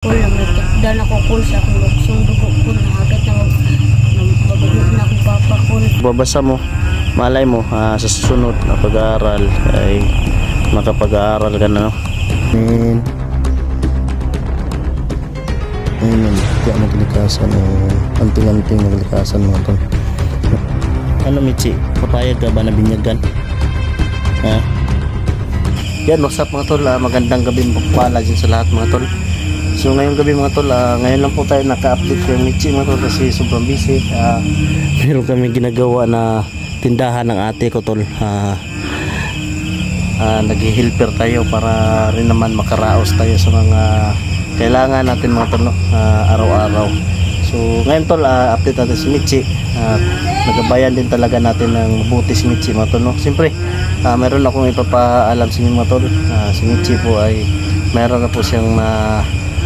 Kul na may tikdan ako kul sa akong luksong dugo kul hagat na mabago na akong papa kul. Babasa mo, malay mo sa susunod na pag-aaral ay makapag-aaral ka na, no? Ayun, kaya maglikasan o anting-anting maglikasan mga tol. Ano Michi, papayag ka ba na binyagan? Ha? Yan, what's up mga tol, magandang gabi pala dyan sa lahat mga tol. So ngayong gabi mga tol, ngayon lang po tayo naka-update kay Michi mga tol kasi sobrang busy. Meron kami ginagawa na tindahan ng ate ko tol. Nag-helper tayo para rin naman makaraos tayo sa mga kailangan natin mga tol, no? Araw-araw. So ngayon tol, update natin si Michi. Nagabayan din talaga natin ng mabuti si Michi mga tol, no? Siyempre, meron akong ipapaalam sa inyo mga tol. Si Michi po ay meron na po siyang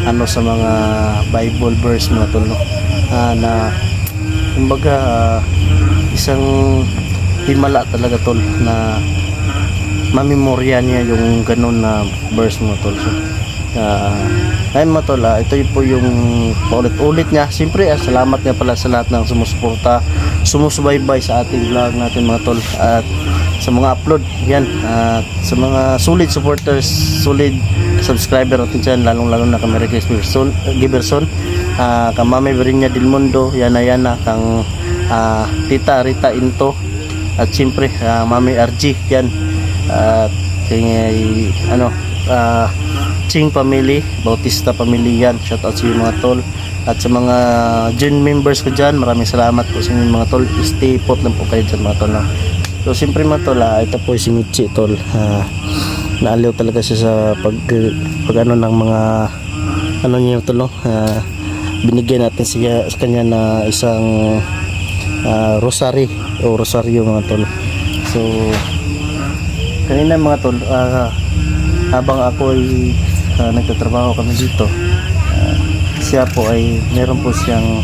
ano sa mga Bible verse mga tol, no? Na kumbaga isang himala talaga tol na mamemorya niya yung ganun na verse mga tol. So ngayon mga tol, ito po yung paulit-ulit niya. Siyempre salamat nga pala sa lahat ng sumusuporta, sumusubaybay sa ating vlog natin mga tol, at sa mga upload yan, sa mga solid supporters, solid subscriber natin dyan, lalong-lalo na kami Ricky Giberson, kang Mami Verinya Del Mundo, Yana kang Tita Rita Into, at siyempre Mami RG yan, at kay Ching family, Bautista family yan, shout out sa mga tol, at sa mga June members ko dyan, maraming salamat po sa inyo mga tol. Stay put lang po kayo dyan mga tol, no? So siyempre mga tol, ito po si Michi tol, naaliw talaga siya sa pag ano ng mga ano niya tol, no? Binigyan natin siya sa kanya na isang rosary o rosaryo mga tol. So kanina mga tol, habang ako ay nagtatrabaho kami dito, siya po ay meron po siyang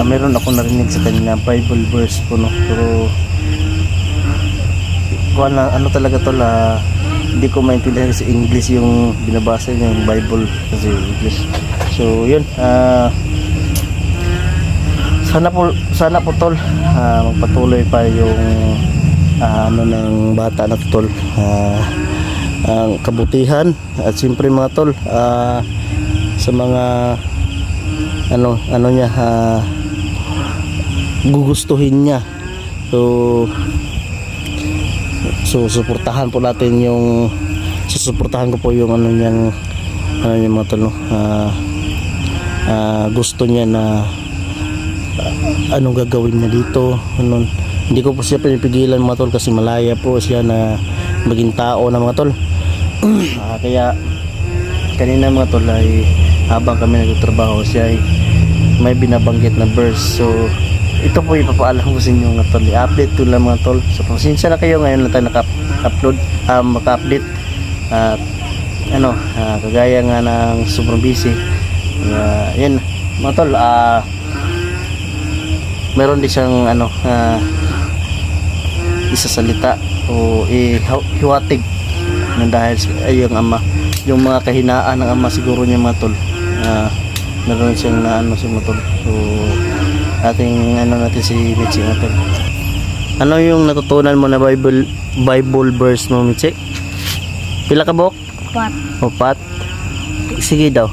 meron ako narinig sa kanya Bible verse po, no? Pero ano talaga tol, hindi ko maintindihan kasi English yung binabasa niya, yung Bible kasi English. So yun, sana po tol, magpatuloy pa yung ano ng bata na tol, ang kabutihan, at siyempre mga tol, sa mga ano niya, gugustuhin niya. So suportahan po natin yung susuportahan ko po yung ano niyang mga tol, no? Gusto niya na anong gagawin niya dito, ano. Hindi ko po siya pinipigilan mga tol kasi malaya po siya na maging tao na mga tol. Kaya kanina mga tol ay habang kami nagtatrabaho, siya ay may binabanggit na verse. So ito po ipapaalam ko sa inyo mga tol, i-update ko lang mga tol. So pasensya na kayo, ngayon lang tayo naka-upload, maka-update, kagaya nga ng sobrang busy. Yan mga tol, meron din siyang isasalita o hiwatig na dahil yung ama, yung mga kahinaan ng ama siguro niya mga tol, meron siyang si mga tol. So ating natin si Michi natin. Ano yung natutunan mo na Bible verse mo Michi? Pila ka bok? 4. 4. Sige daw.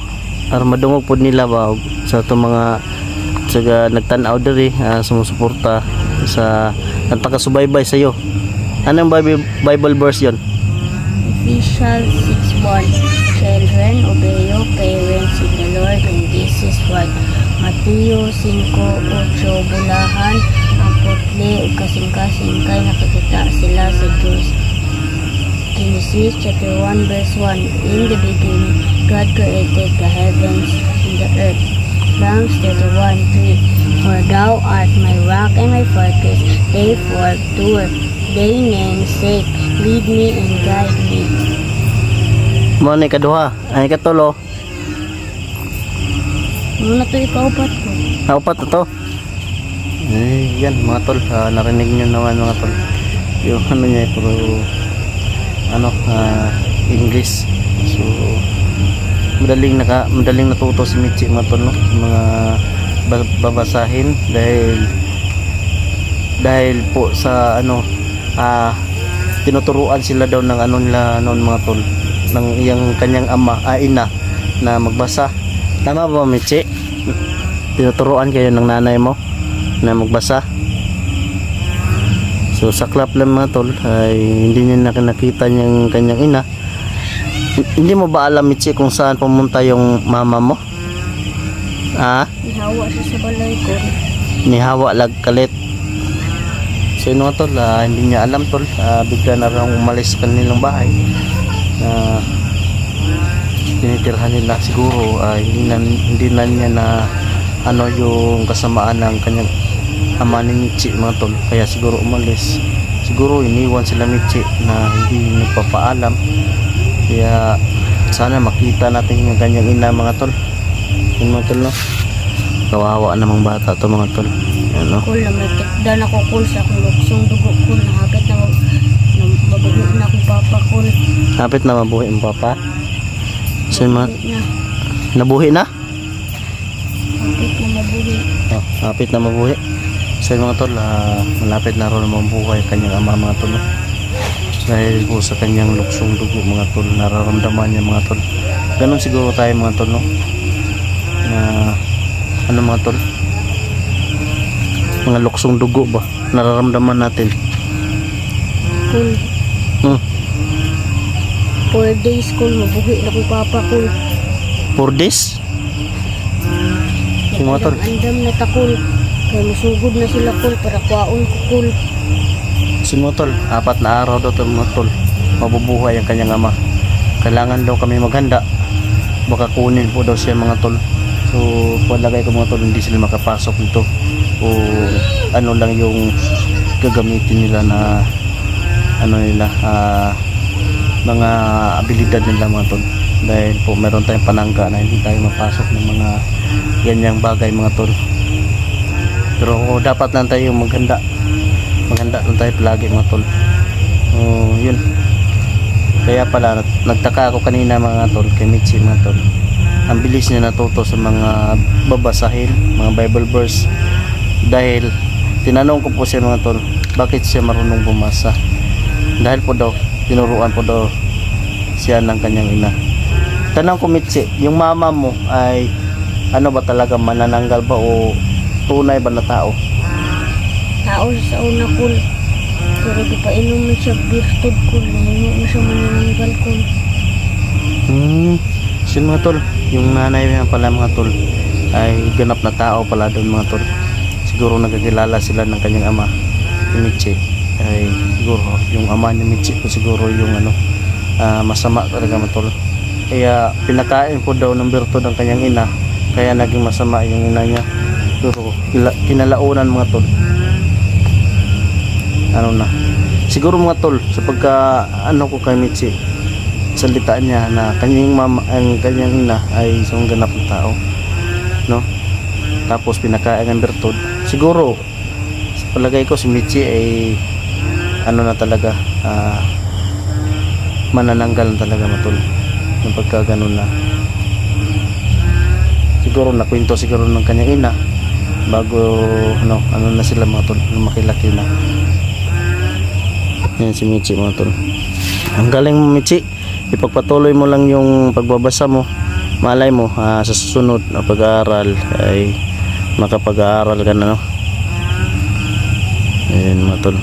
Para madungog po nila ba sa itong mga nagtanaw diri, sumusuporta sa nagpakasubaybay sa iyo. Anong Bible verse yon? Ephesians 6:1. Children, obey your parents in the Lord, and this is right. Mateo 5:8. Bulahan ang putli ug kasing-kasing kay nakikita sila sa Diyos. Genesis chapter 1 verse 1. In the beginning, God created the heavens and the earth. Psalms 31:3. For thou art my rock and my fortress, therefore to thy name's sake, lead me and guide me. Mo ni kaduha, ay katulo. Muna to ikaupat ko. Upat na to. Yan mga tol, narinig nyo naman mga tol. Yung niya, puro English. So madaling natuto si Michi mga tol, no? Mga babasahin dahil po sa ano, tinuturuan sila daw ng ano nila noon mga tol, ng iyang kanyang ina na magbasa. Tama ba Michi? Tinuturuan kayo ng nanay mo na magbasa? So saklap lang mga tol, ay hindi niya nakita niyang kanyang ina. Hindi mo ba alam Michi kung saan pumunta yung mama mo? Nihawa siya sa balay ko. Nihawa lag kalit. So yun mga tol, hindi niya alam tol, bigla na raw umalis sa kanilang bahay. Tinitirhan nila siguro, hindi na niya na ano yung kasamaan ng kanyang ama ni Michi mga tol, kaya siguro umalis. Siguro iniwan sila Michi na hindi nagpapaalam. Kaya sana makita natin yung kanyang ina mga tol. Yun mga tol, no? Kawawa namang bata to mga tol. Yan, no? Kul na may tikdan ako kul sa akong luksong dugo kul. Hapit na mabuhi na akong papa kul. Hapit na mabuhi ang papa? So yun nabuhi na? Hapit na mabuhi. Hapit na mabuhi. So yun mga tol, malapit na rin mabuhay kanyang ama mga tol, no? Dahil po sa kanyang luksong dugo mga tol, nararamdaman niya mga tol. Ganon siguro tayo mga tol, no? Ano mga tol? Mga luksong dugo ba? Nararamdaman natin. Kul. 4 days kul, mabuhi na akong papa kul. 4 days? Yung mga tol. Andam na takul. Kaya masugod na sila kul para kuwaon ko kul. Sinutol, 4 na araw daw ito mga tol, mabubuhay ang kanyang ama. Kailangan daw kami maghanda, baka kunin po daw siya mga tol. So palagay ko mga tol, hindi sila makapasok nito, o ano lang yung gagamitin nila na ano nila, mga abilidad nila mga tol. Dahil po meron tayong panangga na hindi tayo mapasok ng mga ganyang bagay mga tol. Pero dapat lang tayo maghanda lang tayo palagi mga tol. Yun, kaya pala nagtaka ako kanina mga tol kay Michi mga tol, ang bilis niya natuto sa mga babasahin, mga Bible verse. Dahil tinanong ko po siya mga tol, bakit siya marunong bumasa? Dahil po daw tinuruan po daw siya ng kanyang ina. Tanong ko Michi, yung mama mo ay ano ba talaga, manananggal ba o tunay ba na tao? Tao sa una kul. Pero di pa inom na siya birtud kul. Nahingo na siya manananggal kul. So mga tol, yung nanay niya pala mga tol ay ganap na tao pala doon mga tol. Siguro nagkakilala sila ng kanyang ama ni Michi. Ay siguro yung ama ni Michi po siguro yung ano, masama talaga mga tol. Kaya pinakain po daw ng birtud ang kanyang ina, kaya naging masama yung ina niya. Siguro kinalaunan mga tol, ano na, siguro mga tol, sa pagka ano ko kay Michi, salita niya na kanyang mama, ang kanyang ina ay isang ganap na tao, no? Tapos pinakain ng birtud. Siguro sa palagay ko si Michi ay ano na talaga, manananggal na talaga mga tol, ng pagka ganun na. Siguro nakwento siguro ng kanyang ina bago ano na sila mga tol, makilaki na. Yan si Michi mga tol. Ang galing mo Michi, ipagpatuloy mo lang yung pagbabasa mo. Malay mo sa susunod na pag-aaral ay makapag-aaral ka na, no? Ayan mga tol.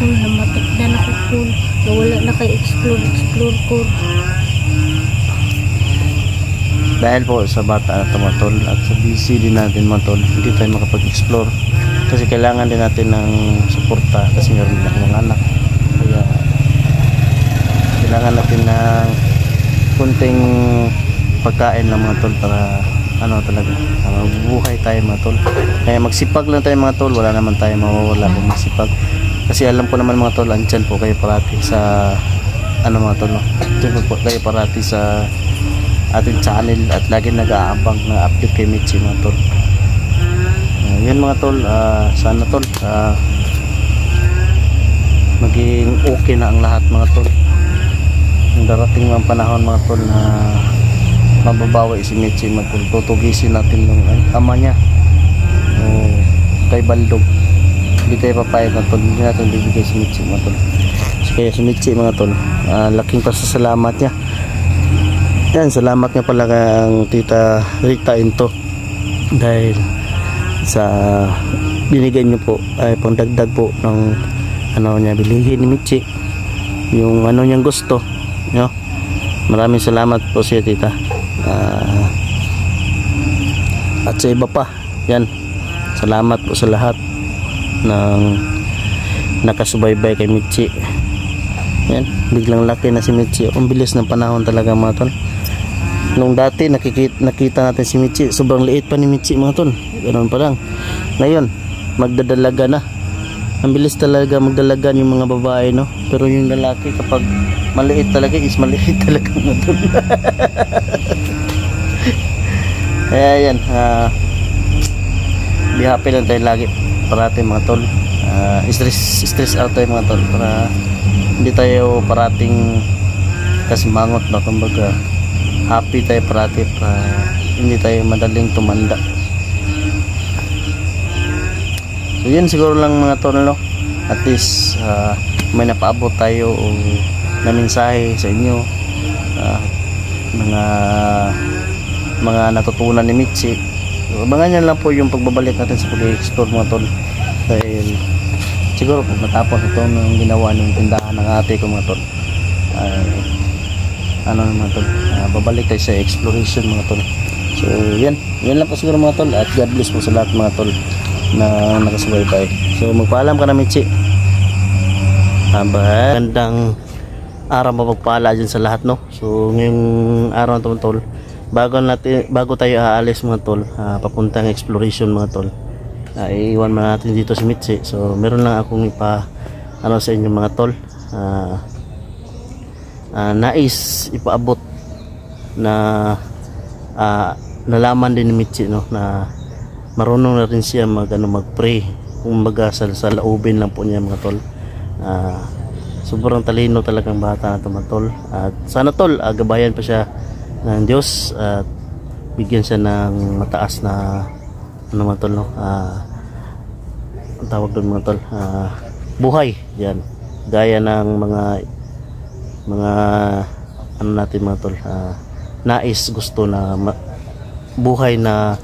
Kul na matikdan ako kul. Nawala na kay explore kul. Dahil po sa bata na ito mga tol, at sa busy din natin mga tol, hindi tayo makapag-explore kasi kailangan din natin ng suporta kasi meron din akong anak. Kaya kailangan natin ng kunting pagkain ng mga tol para ano talaga, mabubuhay tayo mga tol. Kaya magsipag lang tayo mga tol, wala naman tayo mawawala kung magsipag. Kasi alam ko naman mga tol, andyan po kayo parati sa ano mga tol, no? Andyan po kayo parati sa ating channel at lagi nag-aabang na update kay Michi mga tol. Yan mga tol, sana tol maging okay na ang lahat mga tol. Yung darating mga panahon mga tol na mababawi si Mitchie mga tol. Tutugisin natin ng ama niya kay Baldog. Hindi tayo papayag mga tol, hindi natin bibigay si Mitchie mga tol. So, kaya si Mitchie mga tol, laking pasasalamat niya. Yan, salamat nga pala kang Tita Rita Into dahil sa binigay niyo po ay pangdagdag po ng ano niya bilihin ni Mitchie, yung ano niyang gusto, no? Maraming salamat po siya Tita. At sa iba pa, yan, salamat po sa lahat ng nakasubaybay kay Mitchie. Yan, biglang laki na si Mitchie. Ang bilis ng panahon talaga mga tol. Nung dati nakita natin si Mitchie, sobrang liit pa ni Mitchie mga tol. Ganoon pa lang. Ngayon, magdadalaga na. Ang bilis talaga magdalagan yung mga babae, no? Pero yung lalaki kapag maliit talaga is maliit talaga mga tol. Kaya yan, be happy lang tayo lagi parati mga tol. Stress out tayo mga tol para hindi tayo parating kasimangot, no? Kumbaga happy tayo parati para hindi tayo madaling tumanda. So yun siguro lang mga tol, no? At least may napaabot tayo o na mensahe sa inyo, mga natutunan ni Mitchie. So, abangan nyo lang po yung pagbabalik natin sa pag-explore mga tol, dahil siguro pag matapos ito ng ginawa ng tindahan ng ate ko mga tol, ano mga tol, babalik tayo sa exploration mga tol. So yan lang po siguro mga tol, at God bless po sa lahat mga tol na nakasubaybay. So magpaalam ka na Mitchie. Gandang araw mapagpala dyan sa lahat, no? So ngayong araw na tol, bago tayo aalis mga tol, papuntang exploration mga tol, iiwan na natin dito si Mitchie. So meron lang akong ano sa inyo mga tol, nais ipaabot na nalaman din ni Mitchie, no, na marunong na rin siya mag-pray, kumbaga sa laubin lang po niya mga tol. Sobrang talino talagang bata na ito mga tol, at sana tol gabayan pa siya ng Diyos at bigyan siya ng mataas na ano mga tol, no, ang tawag doon mga tol, buhay yan, gaya ng mga ano natin mga tol, nais gusto na buhay na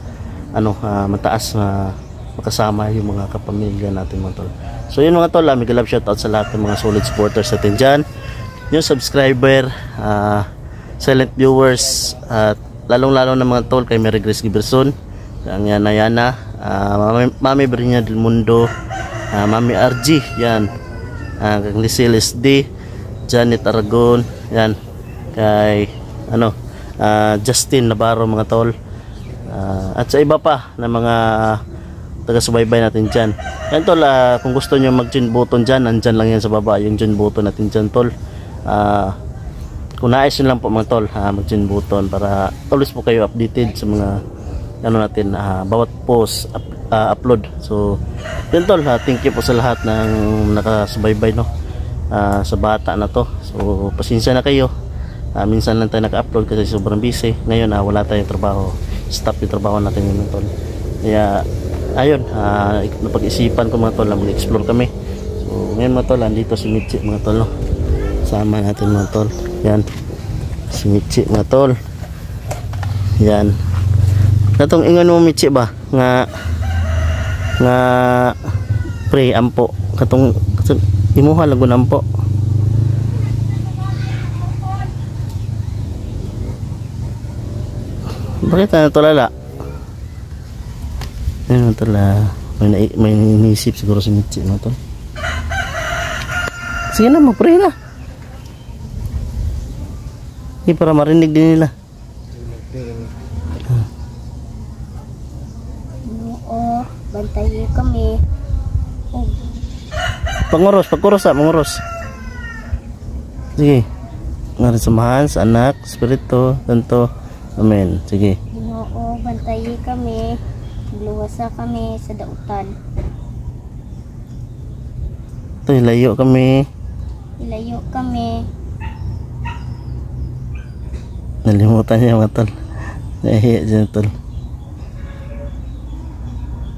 ano, mataas na makasama yung mga kapamilya natin mga tol. So yun mga tol, mega love shoutout sa lahat ng mga solid supporters natin dyan, yung subscriber, silent viewers, at lalong lalo na mga tol kay Mary Grace Giberson, ang Yana, Mami Brinya del Mundo, Mami RG yan, kay Lisel SD, Janet Aragon yan, kay ano, Justin Navarro mga tol, at sa iba pa na mga taga-subaybay natin dyan. Yan tol, kung gusto nyo mag-join button dyan, nandyan lang yan sa baba yung join button natin dyan tol. Kung nais nyo lang po mga tol, mag-join button para always po kayo updated sa mga ano natin, bawat post upload. So yun tol, thank you po sa lahat ng nakasubaybay, no, sa bata na to. So pasensya na kayo, minsan lang tayo naka-upload kasi sobrang busy. Ngayon wala tayong trabaho, stop yung trabaho natin yun tol. Kaya ayun, napag-isipan ko mga tol na mag-explore kami. So ngayon mga tol, andito si Mitchie mga tol, no? Sama natin mga tol, yan si Mitchie mga tol, yan. Natong ingon mo Mitchie ba nga pre ampo katong imuha lagun ampo. Bakit na tulala? Ayun tala, may inisip siguro si Mitchie no tol. Sige na, mag-pray na. Hindi para marinig din nila. Oo, bantayin kami. Panguros manguros. Sige. Ngayon samahan sa anak, spirito, tanto. Amen. Sige. Oo, bantayin kami. Luwasa kami sa dautan. Ito, ilayo kami. Ilayo kami. Nalimutan niya mga tol. Nahihiya dyan tol.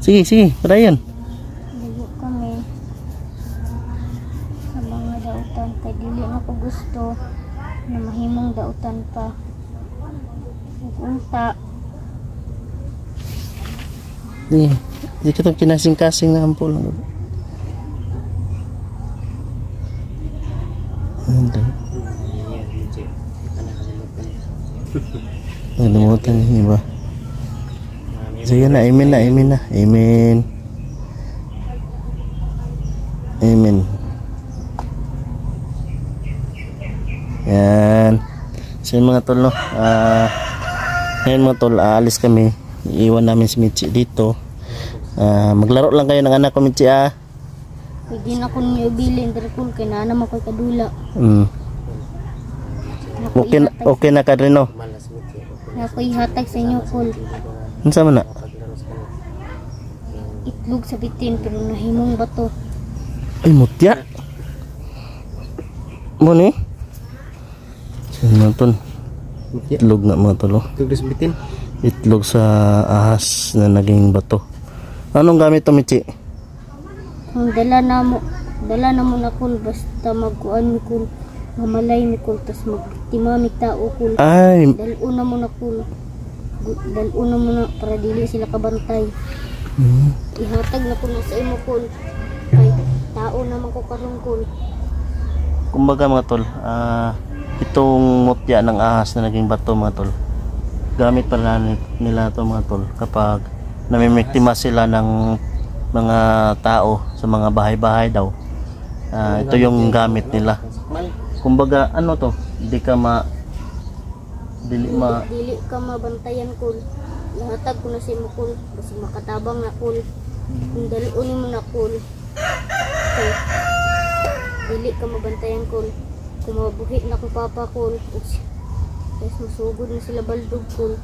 Sige, Ryan. Ligo kami sa mga dautan kay dili na ko gusto na mahimong dautan pa. Ug unta Di ka itong kinasing-kasing na ampol. Nalimutan niya ba? Sige na, amen na. Amen. Yan. So yun mga tol, no? Ngayon mga tol, aalis kami. Iiwan namin si Michi dito. Maglaro lang kayo ng anak ko, Michi, pwede na ko niyo bilin diri kung kay naa naman ko'y kadula. Okay na ka rin, no? Na ko'y hatag sa inyo kol. Ano sa man na? Itlog sa bitin pero nahimong bato. Ay, mutya. Mo ni? Sino mga tol? Itlog na mga tol, oh. Itlog sa bitin? Itlog sa ahas na naging bato. Anong gamit to, Michi? Ang dala na mo na kol basta magkuan mi kol, mamalay mi kol tas magtima mi tao kol. Ay, Daluna mo na kol. Daluna mo na para dili sila kabantay. Ihatag na ko na sa imo kol. Ay tao naman ko karon kol. kumbaga mga tol, itong mutya ng ahas na naging bato mga tol, gamit pala nila ito mga tol kapag namimiktima sila ng mga tao sa mga bahay-bahay daw. Ito yung gamit nila. Kumbaga ano to, dili ka mabantayan kul. Lahatag ko na si mo kul, kasi makatabang na kul. Kung dalunin mo na kul. Okay. Dili ka mabantayan kul. Kung mabuhi na ko papa kul. Tapos masugod na sila baldog kul.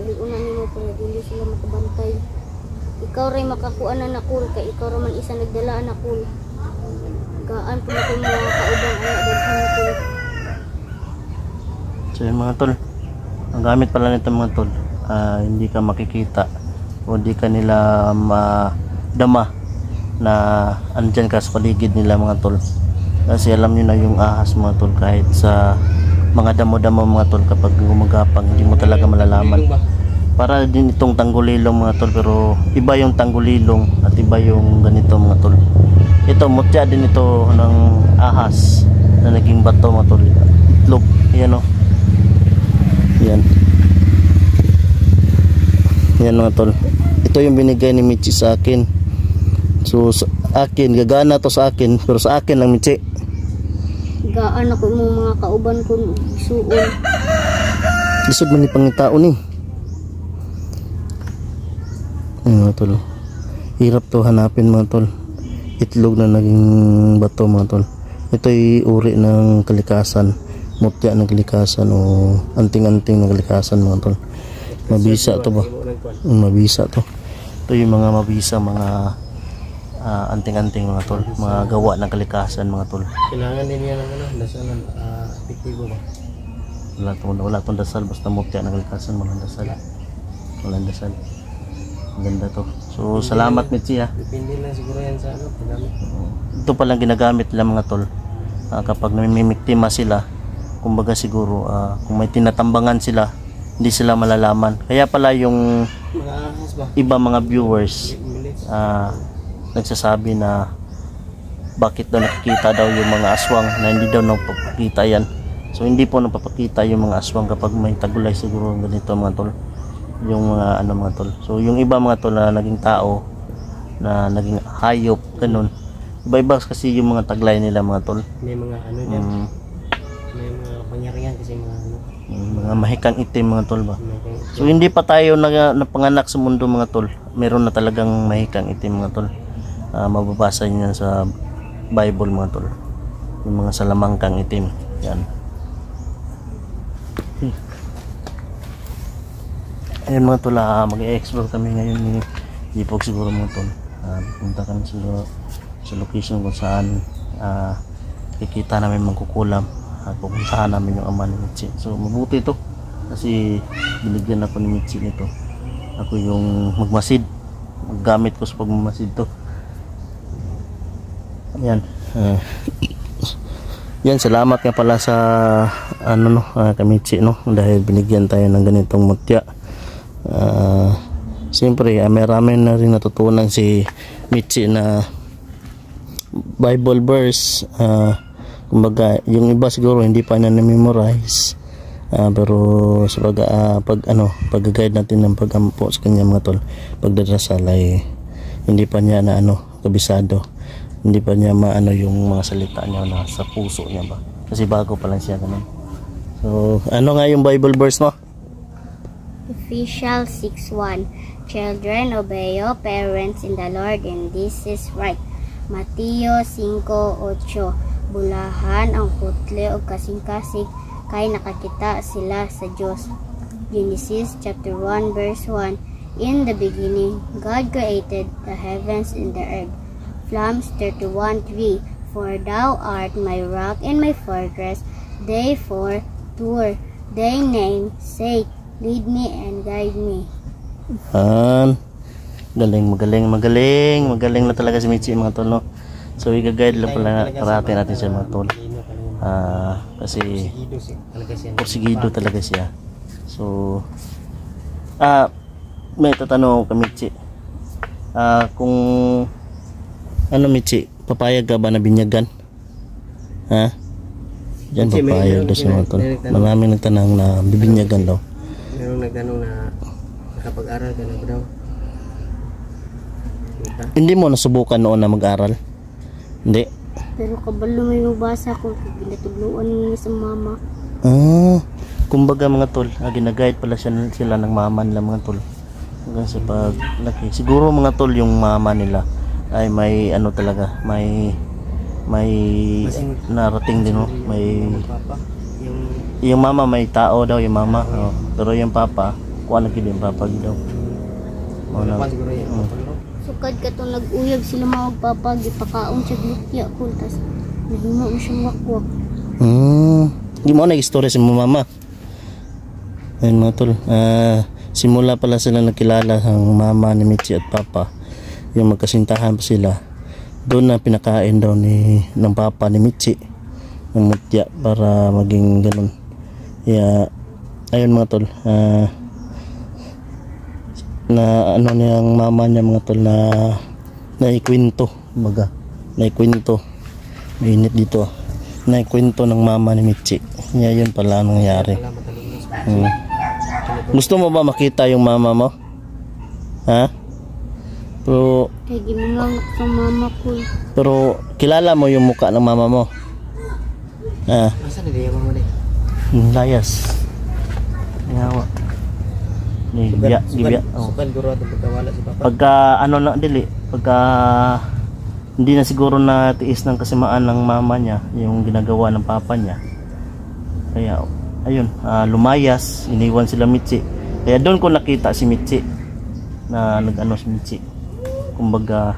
Dalunan nimo para dili sila makabantay. Ikaw ray makakuan na kul, kay ikaw ra man isa nagdala na kul. Gaan po na ko mga kaubang anak daghan kul. So yun mga tol, ang gamit pala nito mga tol, hindi ka makikita o hindi ka nila madama na andyan ka sa paligid nila mga tol, kasi alam nyo na yung ahas mga tol, kahit sa mga damo-damo mga tol, kapag gumagapang hindi mo talaga malalaman. Para din itong tanggulilong mga tol, pero iba yung tanggulilong at iba yung ganito mga tol. Ito mutya din ito ng ahas na naging bato mga tol, itlog, yan o. Yan mga tol, ito yung binigay ni Michi sa akin. So sa akin, gagana to sa akin, pero sa akin lang Michi. Gaan ako mo mga kauban ko suon. Lisod man ni pangitao ni. Ayun mga tol, hirap to hanapin mga tol, itlog na naging bato mga tol. Ito'y uri ng kalikasan, mutya ng kalikasan o anting-anting ng kalikasan mga tol. Mabisa to ba? Mabisa to. Ito yung mga mabisa, mga anting-anting mga tol, mga gawa ng kalikasan mga tol. Kailangan din yan ng dasalan, epektibo ba? Wala tong dasal, basta mutya ng kalikasan, walang dasal. Walang dasal. Ganda to. So salamat Michi ha. Depende lang siguro yan sa paggamit. Ito palang ginagamit nila mga tol, kapag namimiktima sila. Kumbaga siguro kung may tinatambangan sila, hindi sila malalaman. Kaya pala yung Mga ahas ba? iba mga viewers nagsasabi na bakit daw nakikita daw yung mga aswang, na hindi daw napapakita yan. So hindi po napapakita yung mga aswang kapag may tagulay, siguro ganito mga tol, yung mga mga tol. So yung iba mga tol na naging tao, na naging hayop, ganun, iba-iba kasi yung mga taglay nila mga tol. May mga dyan. May mga pangyarihan kasi mga mahikang itim mga tol ba. So hindi pa tayo napanganak sa mundo mga tol, meron na talagang mahikang itim mga tol. Mababasa niyo yan sa Bible mga tol, yung mga salamangkang itim yan. Ayun mga tol, mag-i-explore kami ngayon ni Jipog siguro mga tol. Punta kami sa location kung saan kikita namin mangkukulam at pupuntahan namin yung ama ni Michi. So mabuti ito, kasi binigyan ako ni Mitzi nito. Ako yung magmasid, maggamit ko sa pagmamasid to. Yan. Yan, salamat nga pala sa kay Mitzi, no, dahil binigyan tayo ng ganitong mutya. Siyempre marami na rin natutunan si Mitzi na Bible verse. Kumbaga yung iba siguro hindi pa niya na-memorize, pero sa pag-guide natin ng pag-ampo sa kanya mga tol, pagdarasal ay hindi pa niya na kabisado, hindi pa niya maano yung mga salita niya na sa puso niya ba, kasi bago pa lang siya ganun. So ano nga yung Bible verse mo? Ephesians 6:1. Children, obey your parents in the Lord, and this is right. Mateo 5:8. Bulahan ang putle o kasing-kasig kay nakakita sila sa Diyos. Genesis chapter 1 verse 1. In the beginning, God created the heavens and the earth. Psalms 31:3. For thou art my rock and my fortress, therefore thy name sake, lead me and guide me. Magaling na talaga si Mitzi mga tol, no? So i-guide lang pala natin siya mga tol, kasi porsigido talaga siya. So may tatanong ka Mitzi, kung Mitzi, papayag ka ba na binyagan? Diyan papayag daw siya mga tol. Maraming nagtanong na bibinyagan daw. Merong nagtanong na nakapag-aral ka na ba daw? Hindi mo nasubukan noon na mag-aral? Hindi? Pero kabalo may mabasa ko, ginatuluan niya sa mama. Kumbaga mga tol, ginaguide pala sila ng mama nila mga tol. Hanggang sa paglaki. Siguro mga tol, yung mama nila ay may talaga, may narating din, no? May yung mama may tao daw, yung mama, pero yung papa kuha na gid yung papa daw. Sukad ka itong nag-uyag sila magpapag, ipakaon siya glutya ko, tas nahimo mo siyang wakwak. Hindi mo na-istorya si mama. Ayun mga tol, simula pala sila nakilala ang mama ni Mitzi at papa, yung magkasintahan pa sila. Doon na pinakain daw ng papa ni Mitzi ng mutya para maging ganun. Ayun mga tol, na niyang mama niya mga tol na naikwento, naikwento, mainit dito, naikwento ng mama ni Mitzi. Yun pala ang nangyari. Gusto mo ba makita yung mama mo? Pero kaya gimingang sa mama ko. Pero kilala mo yung mukha ng mama mo? Asan na yung mama na? Layas. Ngawa. Gibya. Sukad guro ato pagkawala si papa. Pagka pagka hindi na siguro na tiis ng kasimaan ng mama niya yung ginagawa ng papa niya. Kaya ayun, lumayas, iniwan sila Mitzi. Kaya doon ko nakita si Mitzi na si Mitzi. Kumbaga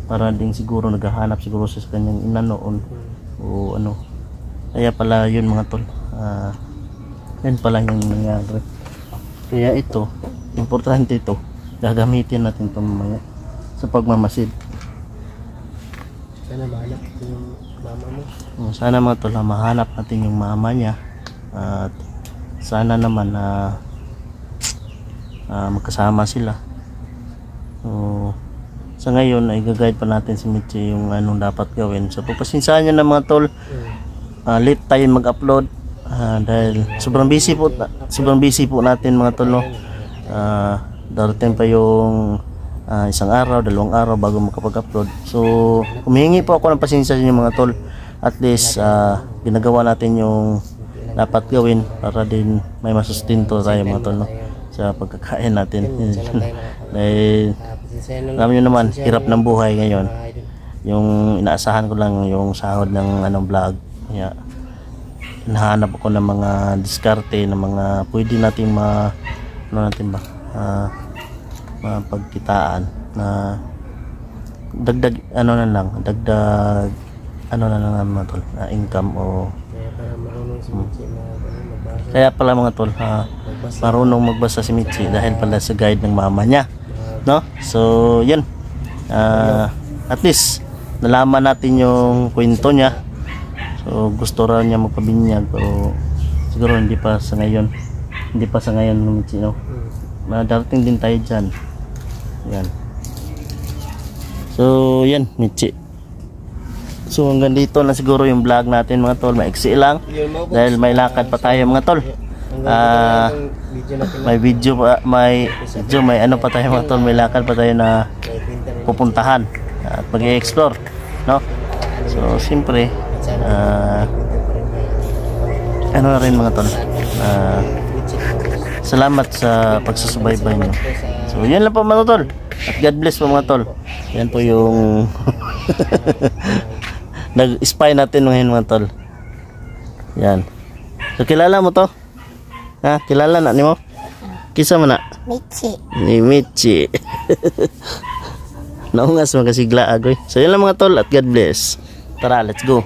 para din siguro naghahanap siguro sa kanyang ina noon o Kaya pala yun mga tol. Yan pala yung nangyari. Kaya ito, importante ito, gagamitin natin ito mamaya sa pagmamasid. Sana mahanap yung mama mo. Sana mga tol, mahanap natin yung mama niya. At sana naman na magkasama sila. So sa ngayon ay gagayad pa natin si Mitzi yung anong dapat gawin. So pagpasensyahan niyo na mga tol, late tayo mag-upload. Dahil sobrang busy po natin mga tol, no? Darating pa yung isang araw, 2 araw bago makapag-upload. So humihingi po ako ng pasensya sa inyo mga tol. At least ginagawa natin yung dapat gawin para din may masustinto tayo mga tol, no? Sa pagkakain natin. Dahil alam nyo naman, hirap ng buhay ngayon. Yung inaasahan ko lang yung sahod ng vlog. Kaya nahanap ako ng mga diskarte ng mga pwede nating mapagkitaan na dagdag dagdag mga tol, income o kaya para marunong si Mitzi magbasa Kaya pala mga tol, marunong magbasa si Michi dahil pala sa guide ng mama niya, no? So yun, at least nalaman natin yung kwento niya. So gusto raw niya magpabinyag, pero siguro hindi pa sa ngayon Michi, no? Darating din tayo dyan. Yan. So yan Michi. So hanggang dito na siguro yung vlog natin mga tol. Maiksi lang dahil may lakad pa tayo mga tol. May video pa, may ano pa tayo mga tol, may lakad pa tayo na pupuntahan at mag-i-explore, no? So siyempre ano na rin mga tol, salamat sa pagsusubaybay nyo. So yan lang po mga tol, at God bless po mga tol. Yan po yung nag-spy natin ngayon mga tol. Yan. So kilala mo to? Ha? Kilala na ni mo? Kisa mo na? Michi. Ni Michi. Naungas mga kasigla agoy. So yan lang mga tol, at God bless. Tara, let's go.